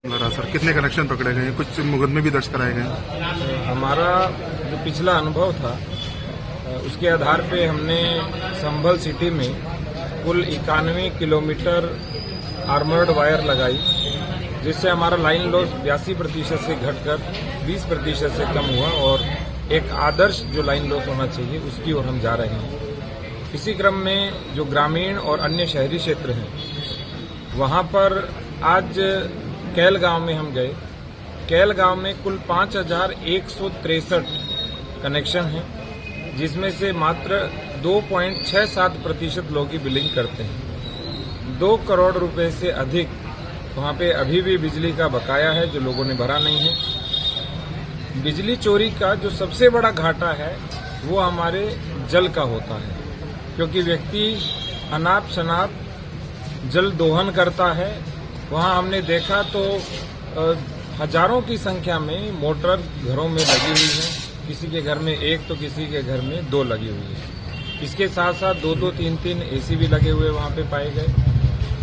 Sir कितने connection पकड़े गए, कुछ मुकदमे भी दर्ज कराए गए? हमारा जो पिछला अनुभव था उसके आधार पे हमने संभल सिटी में कुल 91 किलोमीटर आर्मर्ड वायर लगाई, जिससे हमारा लाइन लॉस 82% से घटकर 20% से कम हुआ और एक आदर्श जो लाइन लॉस होना चाहिए उसकी ओर हम जा रहे हैं। इसी क्रम में जो ग्रामीण और अन्य शहरी क्षेत्र हैं वहां पर आज कैल गांव में हम गए। कैल गांव में कुल 5163 कनेक्शन हैं, जिसमें से मात्र 2.67% लोग ही बिलिंग करते हैं। 2 करोड़ रुपए से अधिक वहां पे अभी भी बिजली का बकाया है जो लोगों ने भरा नहीं है। बिजली चोरी का जो सबसे बड़ा घाटा है वो हमारे जल का होता है, क्योंकि व्यक्ति अनाप शनाप जल दोहन करता है। वहां हमने देखा तो हजारों की संख्या में मोटर घरों में लगी हुई है, किसी के घर में 1 तो किसी के घर में 2 लगी हुई है। इसके साथ साथ 2-2, 3-3 एसी भी लगे हुए वहां पे पाए गए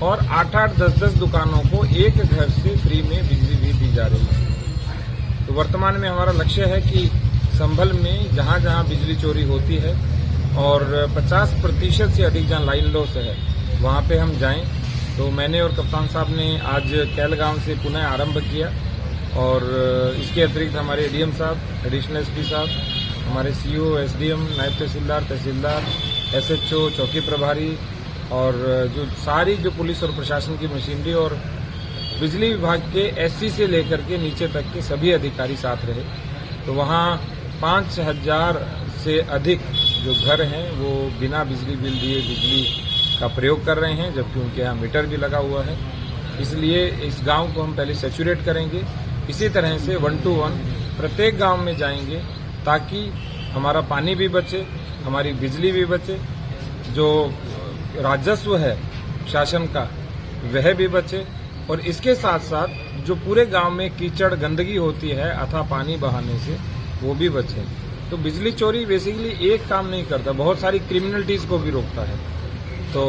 और 8-8, 10-10 दुकानों को एक घर से फ्री में बिजली भी दी जा रही है। तो वर्तमान में हमारा लक्ष्य है कि संभल में जहां जहां बिजली चोरी होती है और 50% से अधिक जहां लाइन लॉस है वहां पे हम जाएं। तो मैंने और कप्तान साहब ने आज कैल गांव से पुनः आरंभ किया और इसके अतिरिक्त हमारे एडीएम साहब, एडिशनल एसपी साहब, हमारे सीओ, एसडीएम, नायब तहसीलदार, एसएचओ, चौकी प्रभारी और जो सारी जो पुलिस और प्रशासन की मशीनरी और बिजली विभाग के एससी से लेकर के नीचे तक के सभी अधिकारी साथ रहे। तो वहाँ 5000 से अधिक जो घर हैं वो बिना बिजली बिल दिए बिजली का प्रयोग कर रहे हैं, जबकि उनके यहाँ मीटर भी लगा हुआ है। इसलिए इस गांव को हम पहले सैचुरेट करेंगे। इसी तरह से 1 to 1 प्रत्येक गांव में जाएंगे ताकि हमारा पानी भी बचे, हमारी बिजली भी बचे, जो राजस्व है शासन का वह भी बचे और इसके साथ साथ जो पूरे गांव में कीचड़ गंदगी होती है अथवा पानी बहाने से वो भी बचे। तो बिजली चोरी बेसिकली एक काम नहीं करता, बहुत सारी क्रिमिनलिटीज को भी रोकता है। तो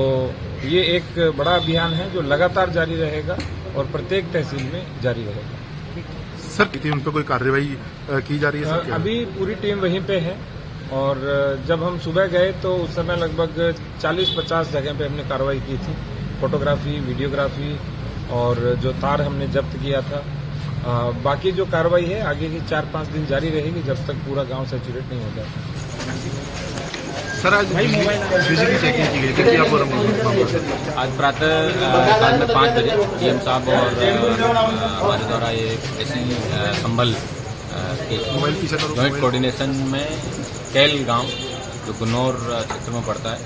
ये एक बड़ा अभियान है जो लगातार जारी रहेगा और प्रत्येक तहसील में जारी रहेगा। सर उन पर कोई कार्रवाई की जा रही है? सर अभी पूरी टीम वहीं पे है और जब हम सुबह गए तो उस समय लगभग 40-50 जगह पे हमने कार्रवाई की थी, फोटोग्राफी, वीडियोग्राफी और जो तार हमने जब्त किया था। बाकी जो कार्रवाई है आगे की 4-5 दिन जारी रहेगी जब तक पूरा गांव सैचुरेट नहीं हो जाता। सर आज बिजली चेकिंग की गई थी, क्या आज प्रातः काल में 5 बजे डीएम साहब और हमारे द्वारा ये ऐसी संभल के जॉइंट कोऑर्डिनेशन में कैल गांव जो गुन्नौर क्षेत्र में पड़ता है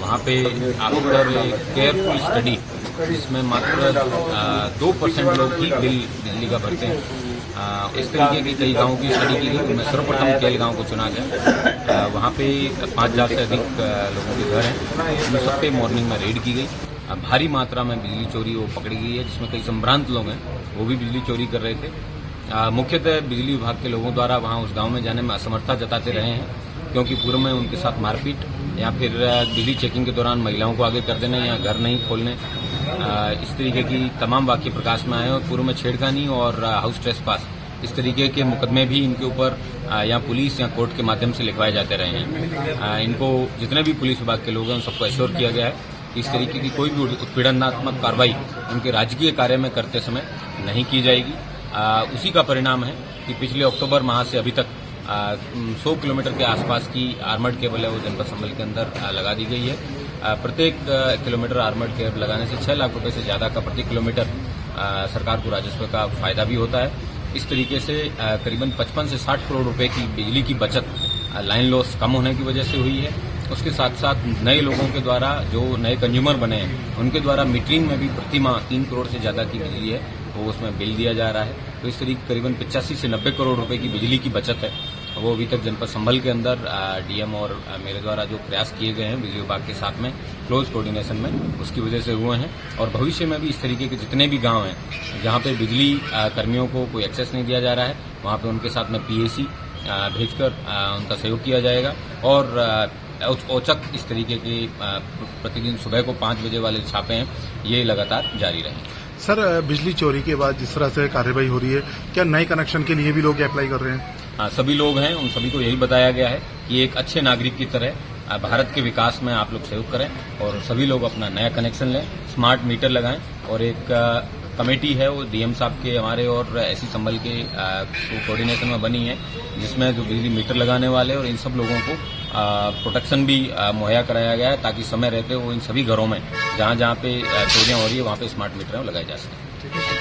वहाँ पे आफ्टर केयरफुल स्टडी जिसमें मात्र 2% लोग ही बिल बिजली का भरते हैं, इस तरीके की कई गांवों की स्टडी की गई। उनमें सर्वप्रथम कैल गांव को चुना गया। वहाँ पे 5000 से अधिक लोगों के घर हैं। उनमें सब पे मॉर्निंग में रेड की गई। भारी मात्रा में बिजली चोरी वो पकड़ी गई है, जिसमें कई संभ्रांत लोग हैं वो भी बिजली चोरी कर रहे थे। मुख्यतः बिजली विभाग के लोगों द्वारा वहाँ उस गाँव में जाने में असमर्थता जताते रहे हैं, क्योंकि पूर्व में उनके साथ मारपीट या फिर बिजली चेकिंग के दौरान महिलाओं को आगे कर देने या घर नहीं खोलने, इस तरीके की तमाम वाक्य प्रकाश में आए और पूर्व में छेड़खानी और हाउस ट्रेसपास इस तरीके के मुकदमे भी इनके ऊपर या पुलिस या कोर्ट के माध्यम से लिखवाए जाते रहे हैं। इनको जितने भी पुलिस विभाग के लोग हैं उन सबको एश्योर किया गया है कि इस तरीके की कोई भी उत्पीड़नात्मक कार्रवाई उनके राजकीय कार्य में करते समय नहीं की जाएगी। उसी का परिणाम है कि पिछले अक्टूबर माह से अभी तक 100 किलोमीटर के आसपास की आर्मर्ड केबल है वो जनपद संभल के अंदर लगा दी गई है। प्रत्येक किलोमीटर आर्मर्ड केबल लगाने से 6 लाख रुपए से ज्यादा का प्रति किलोमीटर सरकार को राजस्व का फायदा भी होता है। इस तरीके से करीबन 55 से 60 करोड़ रुपए की बिजली की बचत लाइन लॉस कम होने की वजह से हुई है। उसके साथ साथ नए लोगों के द्वारा जो नए कंज्यूमर बने हैं उनके द्वारा मीटरिंग में भी प्रति माह 3 करोड़ से ज्यादा की बिजली है वो उसमें बिल दिया जा रहा है। तो इस तरीके करीबन 85 से 90 करोड़ रुपए की बिजली की बचत है वो अभी तक जनपद संभल के अंदर डीएम और मेरे द्वारा जो प्रयास किए गए हैं बिजली विभाग के साथ में क्लोज कोऑर्डिनेशन में उसकी वजह से हुए हैं। और भविष्य में भी इस तरीके के जितने भी गांव हैं जहां पे बिजली कर्मियों को कोई एक्सेस नहीं दिया जा रहा है वहां पे उनके साथ में पीएसी भेजकर उनका सहयोग किया जाएगा और औचक इस तरीके के प्रतिदिन सुबह को 5 बजे वाले छापे हैं ये लगातार जारी रहेंगे। सर बिजली चोरी के बाद जिस तरह से कार्रवाई हो रही है, क्या नए कनेक्शन के लिए भी लोग अप्लाई कर रहे हैं? हाँ, सभी लोग हैं, उन सभी को यही बताया गया है कि एक अच्छे नागरिक की तरह भारत के विकास में आप लोग सहयोग करें और सभी लोग अपना नया कनेक्शन लें, स्मार्ट मीटर लगाएं। और एक कमेटी है वो डीएम साहब के हमारे और एसी संभल के कोऑर्डिनेशन में बनी है, जिसमें जो बिजली मीटर लगाने वाले और इन सब लोगों को प्रोटेक्शन भी मुहैया कराया गया है, ताकि समय रहते वो इन सभी घरों में जहां पे चोरियां हो रही है वहां पे स्मार्ट मीटर लगाए जा सकें।